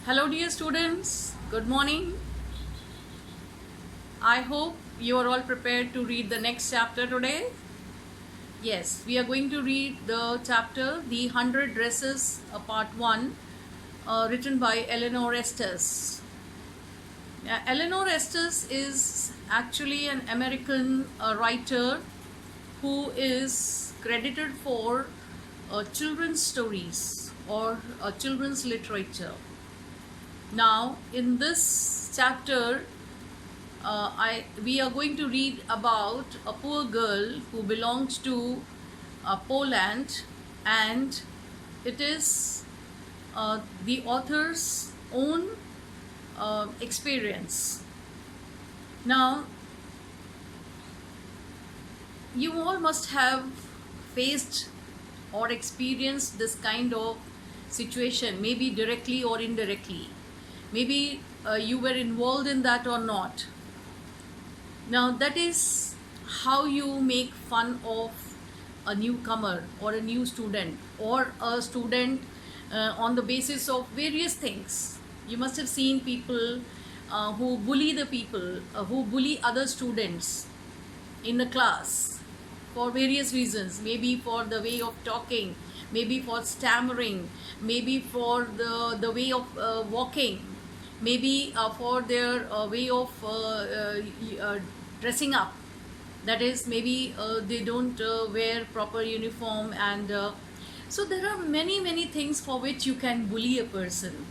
Hello, dear students. Good morning. I hope you are all prepared to read the next chapter today. Yes, we are going to read the chapter The 100 Dresses, Part 1, written by Eleanor Estes. Eleanor Estes is actually an American writer who is credited for children's stories or children's literature. Now, in this chapter, we are going to read about a poor girl who belongs to Poland, and it is the author's own experience. Now, you all must have faced or experienced this kind of situation, maybe directly or indirectly. Maybe you were involved in that or not. Now, that is how you make fun of a newcomer or a new student or a student on the basis of various things. You must have seen people who bully the people, who bully other students in the class for various reasons, maybe for the way of talking, maybe for stammering, maybe for the way of walking, maybe for their way of dressing up. That is, maybe they don't wear proper uniform, and so there are many things for which you can bully a person.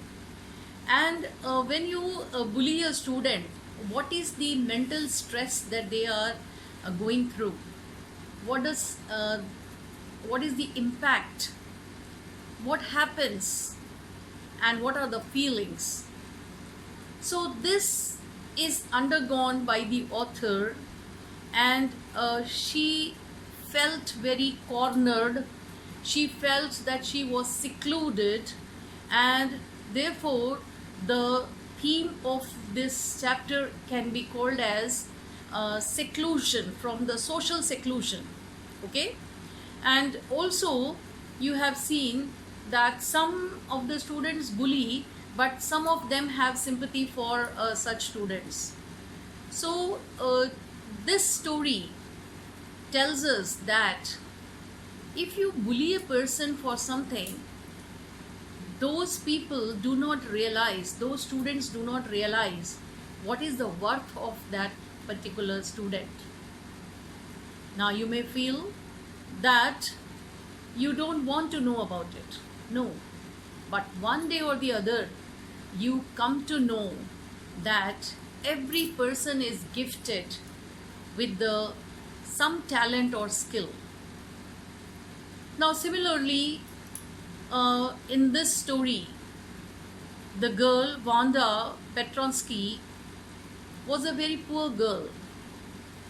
And when you bully a student, what is the mental stress that they are going through? What is the impact? What happens? And what are the feelings? So this is undergone by the author, and she felt very cornered. She felt that she was secluded, and therefore the theme of this chapter can be called as seclusion, from the social seclusion. Okay, and also you have seen that some of the students bully, but some of them have sympathy for such students. So this story tells us that if you bully a person for something, those people do not realize, those students do not realize what is the worth of that particular student. Now, you may feel that you don't want to know about it. No, but one day or the other, you come to know that every person is gifted with some talent or skill. Now, similarly, in this story, the girl Wanda Petronsky was a very poor girl,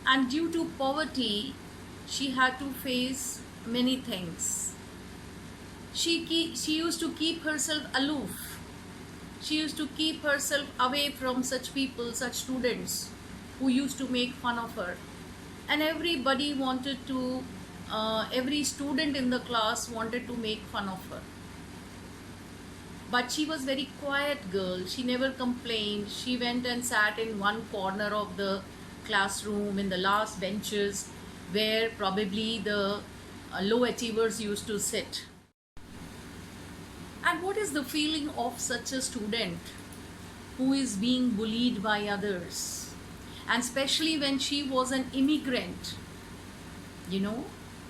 and due to poverty, she had to face many things. She used to keep herself aloof. She used to keep herself away from such people, such students who used to make fun of her. And everybody wanted to, every student in the class wanted to make fun of her. But she was very quiet girl. She never complained. She went and sat in one corner of the classroom in the last benches where probably the low achievers used to sit. And what is the feeling of such a student who is being bullied by others? And especially when she was an immigrant, you know,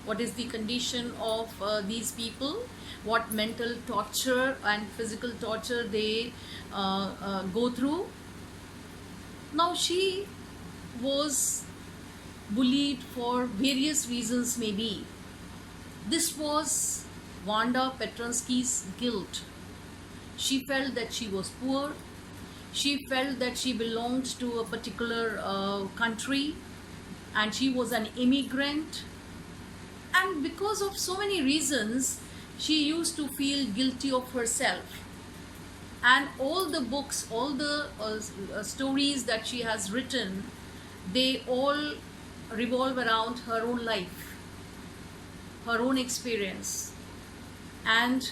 what is the condition of these people? What mental torture and physical torture they go through? Now, she was bullied for various reasons, maybe. This was Wanda Petronsky's guilt. She felt that she was poor. She felt that she belonged to a particular country, and she was an immigrant. And because of so many reasons, she used to feel guilty of herself. And all the books, all the stories that she has written, they all revolve around her own life, her own experience. And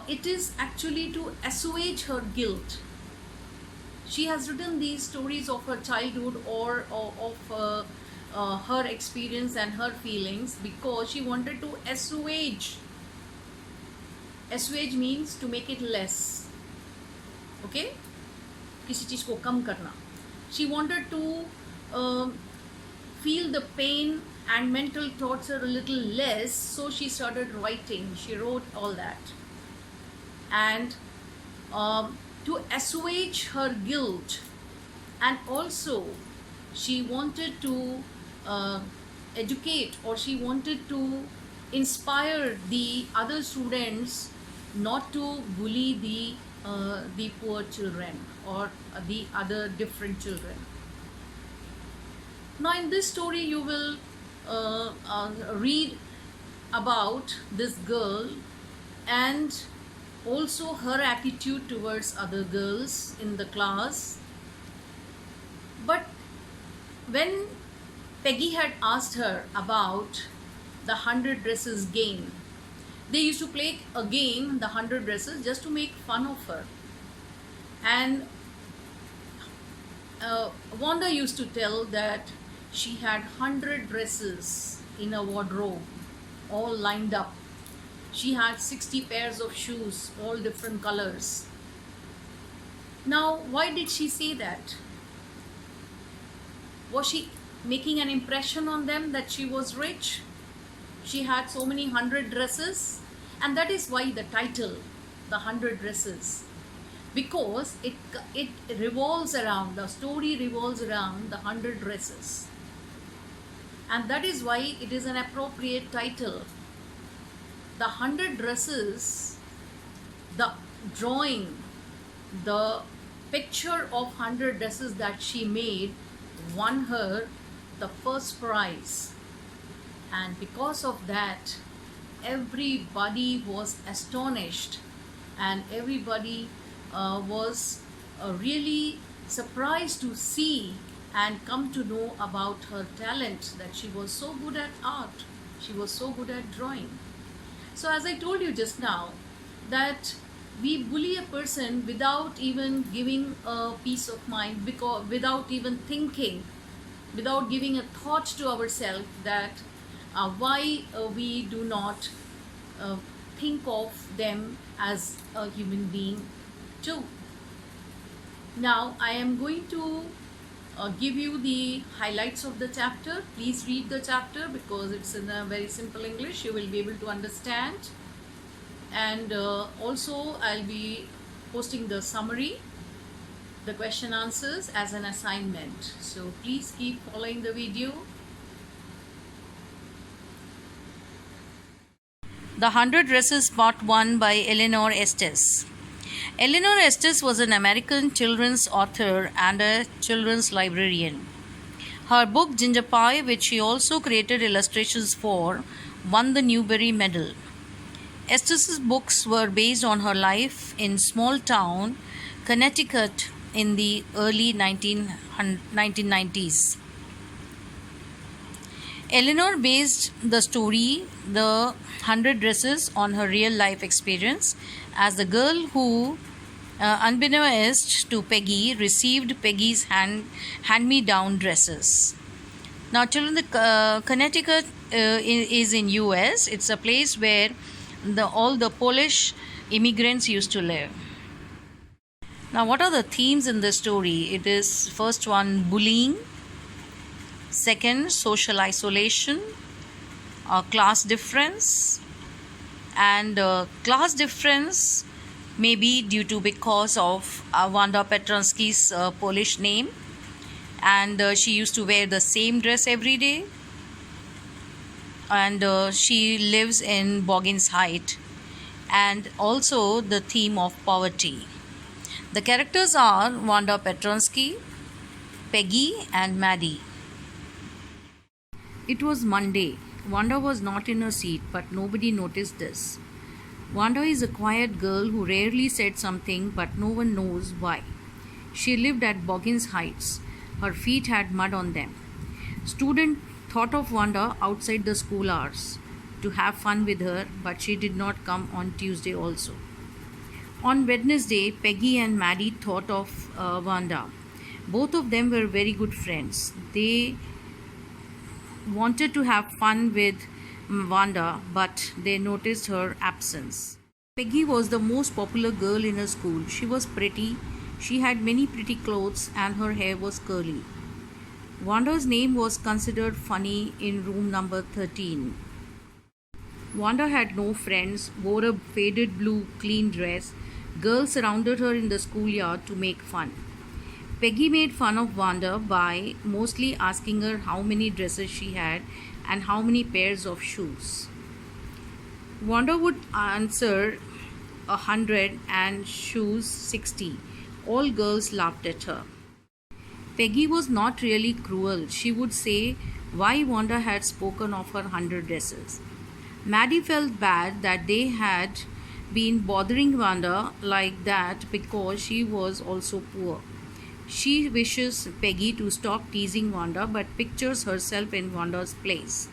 it is actually to assuage her guilt. She has written these stories of her childhood or of her experience and her feelings because she wanted to assuage. Assuage means to make it less. Okay, किसी चीज को कम करना. She wanted to feel the pain and mental torture a little less, so she started writing. She wrote all that, and to assuage her guilt, and also she wanted to educate, or she wanted to inspire the other students not to bully the poor children or the other different children. Now in this story you will read about this girl and also her attitude towards other girls in the class. But when Peggy had asked her about the 100 dresses game, they used to play a game, the 100 dresses, just to make fun of her. And Wanda used to tell that she had 100 dresses in a wardrobe, all lined up. She had 60 pairs of shoes, all different colors. Now, why did she say that? Was she making an impression on them that she was rich? She had so many 100 dresses, and that is why the title, the 100 dresses, because it revolves around, the story revolves around the 100 dresses, and that is why it is an appropriate title. The 100 dresses, the drawing, the picture of 100 dresses that she made won her the first prize. And because of that, everybody was astonished, and everybody was really surprised to see and come to know about her talent, that she was so good at art, she was so good at drawing. So as I told you just now, that we bully a person without even giving a peace of mind, because without even thinking, without giving a thought to ourselves that why we do not think of them as a human being too. Now I am going to give you the highlights of the chapter. Please read the chapter because it's in a very simple English. You will be able to understand. And also I'll be posting the summary, the question answers as an assignment. So please keep following the video. The 100 Dresses Part 1 by Eleanor Estes. Eleanor Estes was an American children's author and a children's librarian. Her book Ginger Pie, which she also created illustrations for, won the Newbery Medal. Estes's books were based on her life in small town Connecticut in the early 1990s. Eleanor based the story, The 100 Dresses, on her real life experience as the girl who, unbeknownst to Peggy, received Peggy's hand-me-down dresses. Now, children, the Connecticut is in US. It's a place where all the Polish immigrants used to live. Now, what are the themes in this story? It is, first one, bullying. Second, social isolation, class difference, and class difference may be due to because of Wanda Petronsky's Polish name, and she used to wear the same dress every day, and she lives in Boggins Heights, and also the theme of poverty. The characters are Wanda Petronsky, Peggy, and Maddie. It was Monday. Wanda was not in her seat, but nobody noticed this. Wanda is a quiet girl who rarely said something, but no one knows why. She lived at Boggins Heights. Her feet had mud on them. Students thought of Wanda outside the school hours. to have fun with her, but she did not come on Tuesday also. On Wednesday, Peggy and Maddie thought of Wanda. Both of them were very good friends. They wanted to have fun with Wanda, but they noticed her absence. Peggy was the most popular girl in her school. She was pretty, she had many pretty clothes, and her hair was curly. Wanda's name was considered funny in room number 13. Wanda had no friends, wore a faded blue clean dress. Girls surrounded her in the schoolyard to make fun. Peggy made fun of Wanda by mostly asking her how many dresses she had and how many pairs of shoes. Wanda would answer 100 and shoes 60. All girls laughed at her. Peggy was not really cruel. She would say why Wanda had spoken of her 100 dresses. Maddie felt bad that they had been bothering Wanda like that because she was also poor. She wishes Peggy to stop teasing Wanda but pictures herself in Wanda's place.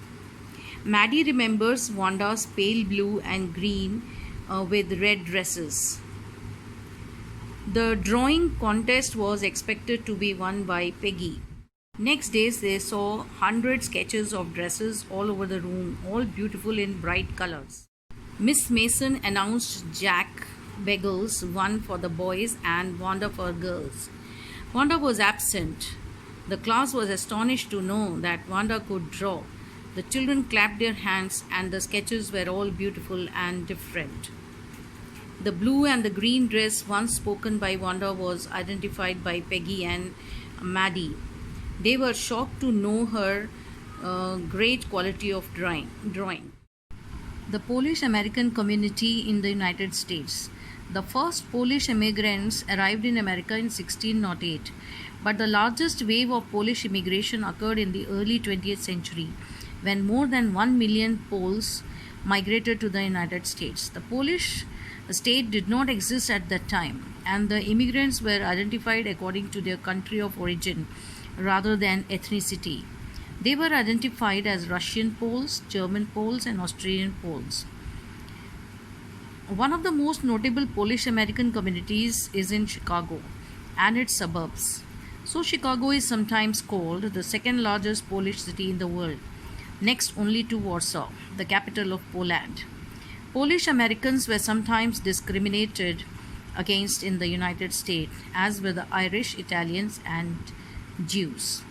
Maddie remembers Wanda's pale blue and green with red dresses. The drawing contest was expected to be won by Peggy. Next day, they saw 100 sketches of dresses all over the room, all beautiful in bright colors. Miss Mason announced Jack Bagels, one for the boys and Wanda for girls. Wanda was absent. The class was astonished to know that Wanda could draw. The children clapped their hands, and the sketches were all beautiful and different. The blue and the green dress once spoken by Wanda was identified by Peggy and Maddie. They were shocked to know her great quality of drawing. The Polish American community in the United States. The first Polish immigrants arrived in America in 1608, but the largest wave of Polish immigration occurred in the early 20th century when more than 1 million Poles migrated to the United States. The Polish state did not exist at that time, and the immigrants were identified according to their country of origin rather than ethnicity. They were identified as Russian Poles, German Poles, and Austrian Poles. One of the most notable Polish American communities is in Chicago and its suburbs. So, Chicago is sometimes called the second largest Polish city in the world, next only to Warsaw, the capital of Poland. Polish Americans were sometimes discriminated against in the United States, as were the Irish, Italians, and Jews.